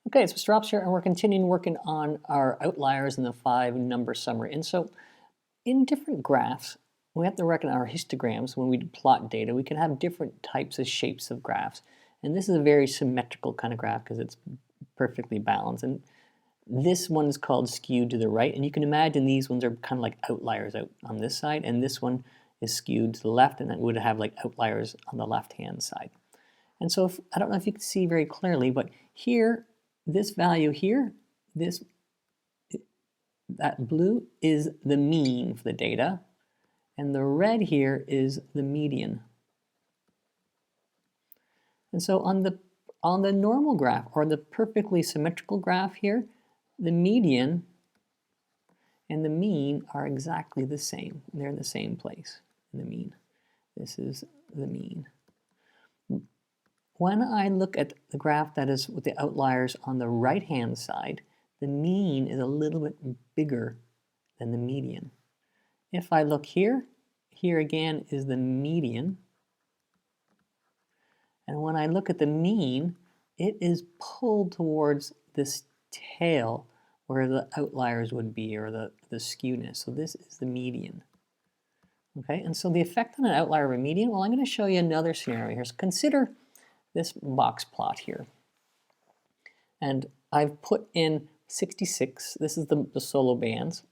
Okay, it's Mr. Ops here, and we're continuing working on our outliers in the 5-number summary. And so in different graphs, we have to reckon our histograms. When we plot data, we can have different types of shapes of graphs. And this is a very symmetrical kind of graph because it's perfectly balanced. And this one is called skewed to the right. And you can imagine these ones are kind of like outliers out on this side. And this one is skewed to the left, and it would have like outliers on the left-hand side. And so I don't know if you can see very clearly, but here, this value here, that blue is the mean for the data, and the red here is the median. And so on the normal graph, or the perfectly symmetrical graph here, the median and the mean are exactly the same. They're in the same place in the mean. This is the mean. When I look at the graph that is with the outliers on the right-hand side, the mean is a little bit bigger than the median. If I look here, here again is the median. And when I look at the mean, it is pulled towards this tail where the outliers would be, or the skewness. So this is the median. Okay, and so the effect on an outlier of a median, well, I'm going to show you another scenario here. So consider this box plot here. And I've put in 66, this is the solo bands,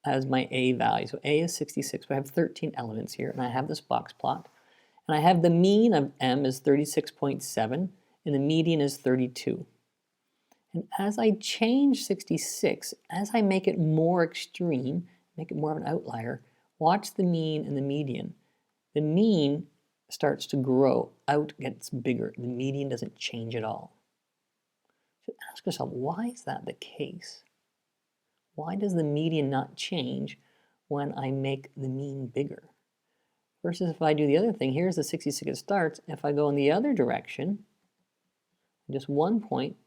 as my A value. So A is 66, but I have 13 elements here, and I have this box plot. And I have the mean of M is 36.7, and the median is 32. And as I change 66, as I make it more extreme, make it more of an outlier, watch the mean and the median. The mean starts to grow out, gets bigger. The median doesn't change at all. So ask yourself, why is that the case? Why does the median not change when I make the mean bigger? Versus if I do the other thing, here's the 66 it starts. If I go in the other direction, just 1 point,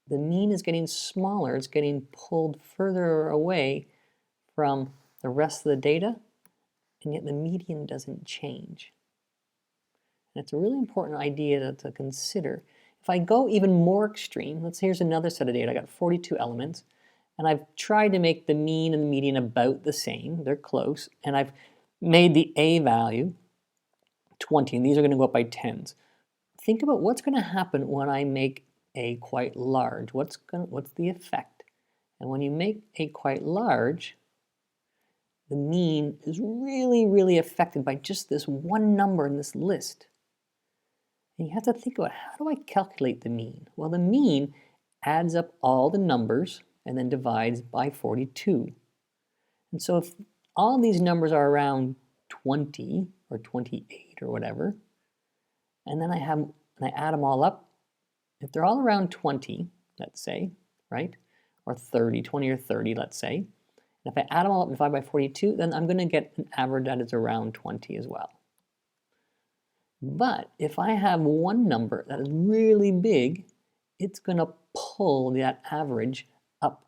the mean is getting smaller. It's getting pulled further away from the rest of the data, and yet the median doesn't change. And it's a really important idea to consider. If I go even more extreme, here's another set of data. I got 42 elements, and I've tried to make the mean and the median about the same. They're close, and I've made the A value 20, and these are going to go up by tens. Think about what's going to happen when I make A quite large. What's the effect? And when you make A quite large, the mean is really, really affected by just this one number in this list. And you have to think about, how do I calculate the mean? Well, the mean adds up all the numbers and then divides by 42. And so if all these numbers are around 20 or 28 or whatever, and then I add them all up, if they're all around 20, let's say, right, or 30, 20 or 30, let's say, and if I add them all up and divide by 42, then I'm going to get an average that is around 20 as well. But if I have one number that is really big, it's going to pull that average up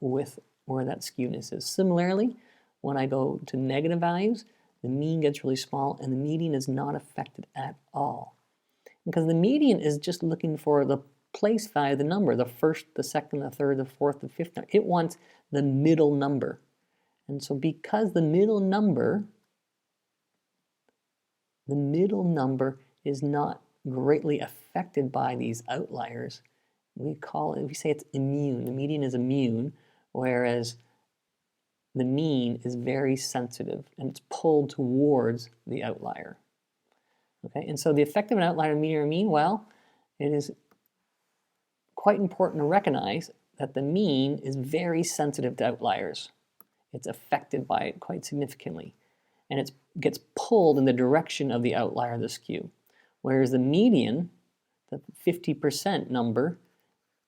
with where that skewness is. Similarly, when I go to negative values, the mean gets really small and the median is not affected at all. Because the median is just looking for the place value of the number, the first, the second, the third, the fourth, the fifth number. It wants the middle number. And so because the middle number is not greatly affected by these outliers, we say it's immune. The median is immune, whereas the mean is very sensitive and it's pulled towards the outlier. Okay, and so the effect of an outlier, median, or mean, well, it is quite important to recognize that the mean is very sensitive to outliers. It's affected by it quite significantly, and it gets pulled in the direction of the outlier, the skew. Whereas the median, the 50% number,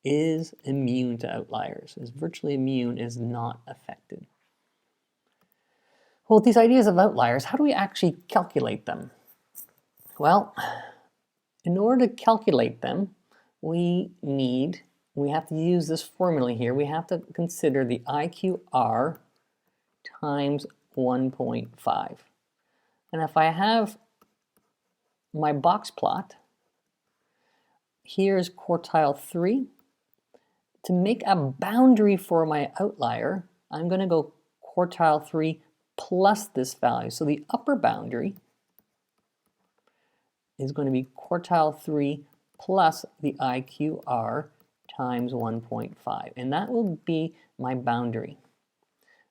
is immune to outliers, is virtually immune, is not affected. Well, with these ideas of outliers, how do we actually calculate them? Well, in order to calculate them, we have to use this formula here. We have to consider the IQR times 1.5. And if I have my box plot, here's quartile 3, To make a boundary for my outlier, I'm going to go quartile 3 plus this value. So the upper boundary is going to be quartile 3 plus the IQR times 1.5. And that will be my boundary.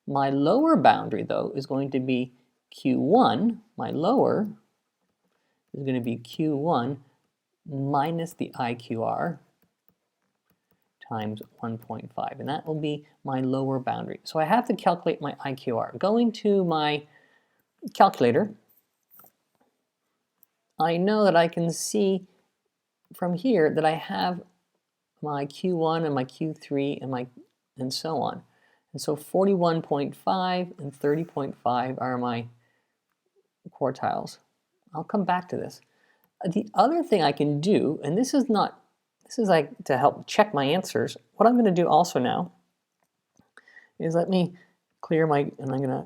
My lower boundary, though, is going to be Q1. My lower is going to be Q1 minus the IQR times 1.5. And that will be my lower boundary. So I have to calculate my IQR. Going to my calculator, I know that I can see from here that I have my Q1 and my Q3 and so on. And so 41.5 and 30.5 are my quartiles. I'll come back to this. The other thing I can do, and this is like to help check my answers, what I'm going to do also now is let me clear my, and I'm going to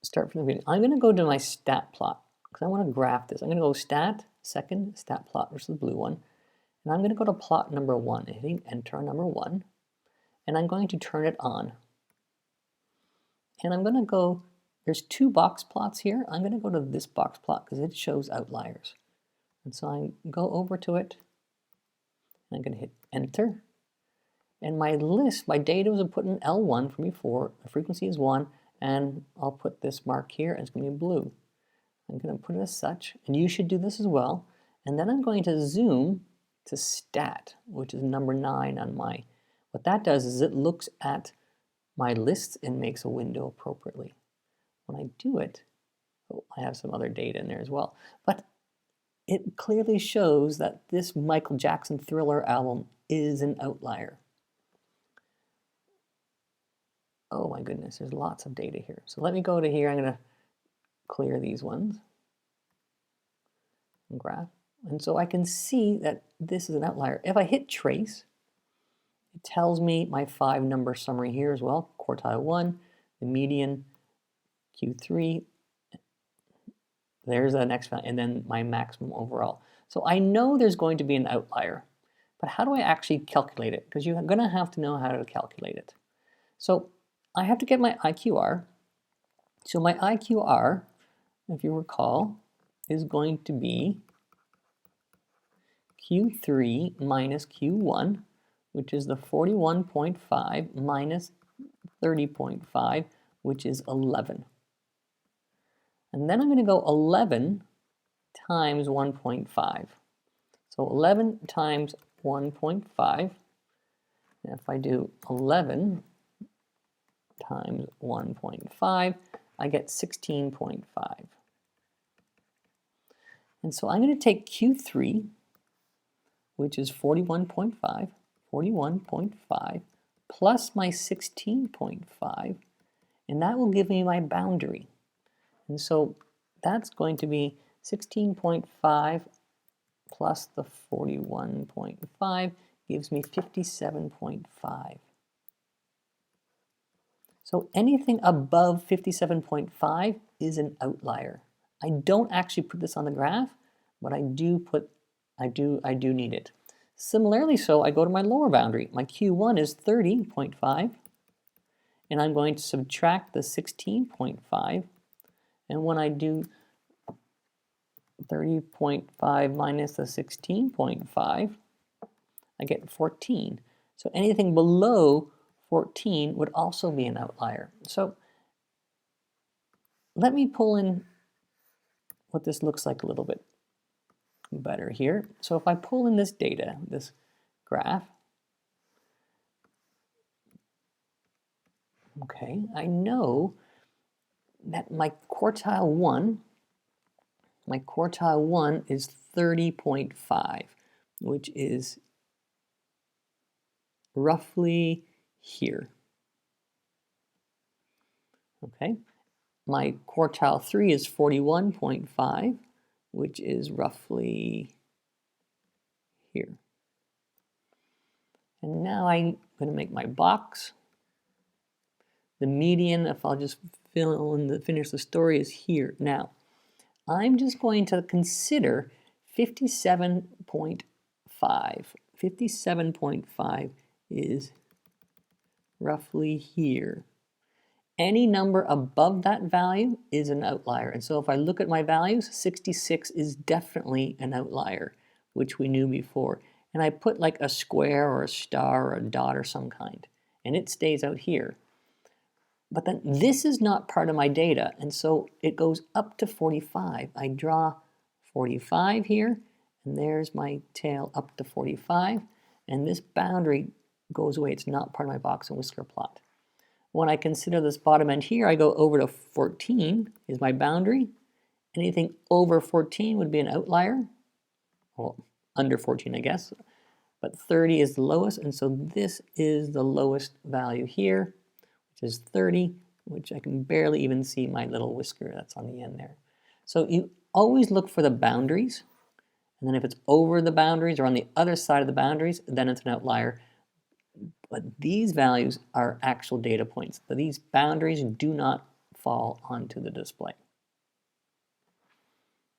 start from the beginning. I'm going to go to my stat plot because I want to graph this. I'm going to go stat, second, stat plot, which is the blue one. And I'm going to go to plot number 1, hitting enter number 1. And I'm going to turn it on. And I'm going to go, there's 2 box plots here. I'm going to go to this box plot because it shows outliers. And so I go over to it. I'm going to hit enter. And my list, my data was put in L1 from before. The frequency is 1. And I'll put this mark here, and it's going to be blue. I'm going to put it as such. And you should do this as well. And then I'm going to zoom to stat, which is number 9 on my. What that does is it looks at my lists and makes a window appropriately. When I do it, oh, I have some other data in there as well, but it clearly shows that this Michael Jackson Thriller album is an outlier. Oh my goodness, there's lots of data here. So let me go to here, I'm going to clear these ones and graph. And so I can see that this is an outlier. If I hit trace, it tells me my 5-number summary here as well. Quartile 1, the median, Q3, there's the next value, and then my maximum overall. So I know there's going to be an outlier, but how do I actually calculate it? Because you're going to have to know how to calculate it. So I have to get my IQR. So my IQR, if you recall, is going to be Q3 minus Q1, which is the 41.5 minus 30.5, which is 11. And then I'm going to go 11 times 1.5. So 11 times 1.5, if I do 11 times 1.5, I get 16.5. And so I'm going to take Q3, which is 41.5, plus my 16.5, and that will give me my boundary. And so that's going to be 16.5 plus the 41.5 gives me 57.5. So anything above 57.5 is an outlier. I don't actually put this on the graph, but I do need it. Similarly, so I go to my lower boundary. My Q1 is 30.5, and I'm going to subtract the 16.5. And when I do 30.5 minus the 16.5, I get 14. So anything below 14 would also be an outlier. So let me pull in what this looks like a little bit better here. So if I pull in this data, this graph, okay, I know that my quartile 1 is 30.5, which is roughly here. Okay, my quartile 3 is 41.5, which is roughly here. And now I'm going to make my box. The median, if I'll just finish the story, is here. Now, I'm just going to consider 57.5. 57.5 is roughly here. Any number above that value is an outlier. And so if I look at my values, 66 is definitely an outlier, which we knew before. And I put like a square or a star or a dot or some kind, and it stays out here. But then this is not part of my data, and so it goes up to 45. I draw 45 here, and there's my tail up to 45, and this boundary goes away. It's not part of my box and whisker plot. When I consider this bottom end here, I go over to 14 is my boundary. Anything over 14 would be an outlier. Well, under 14, I guess. But 30 is the lowest, and so this is the lowest value here, which is 30, which I can barely even see my little whisker that's on the end there. So you always look for the boundaries, and then if it's over the boundaries or on the other side of the boundaries, then it's an outlier. But these values are actual data points. But these boundaries do not fall onto the display.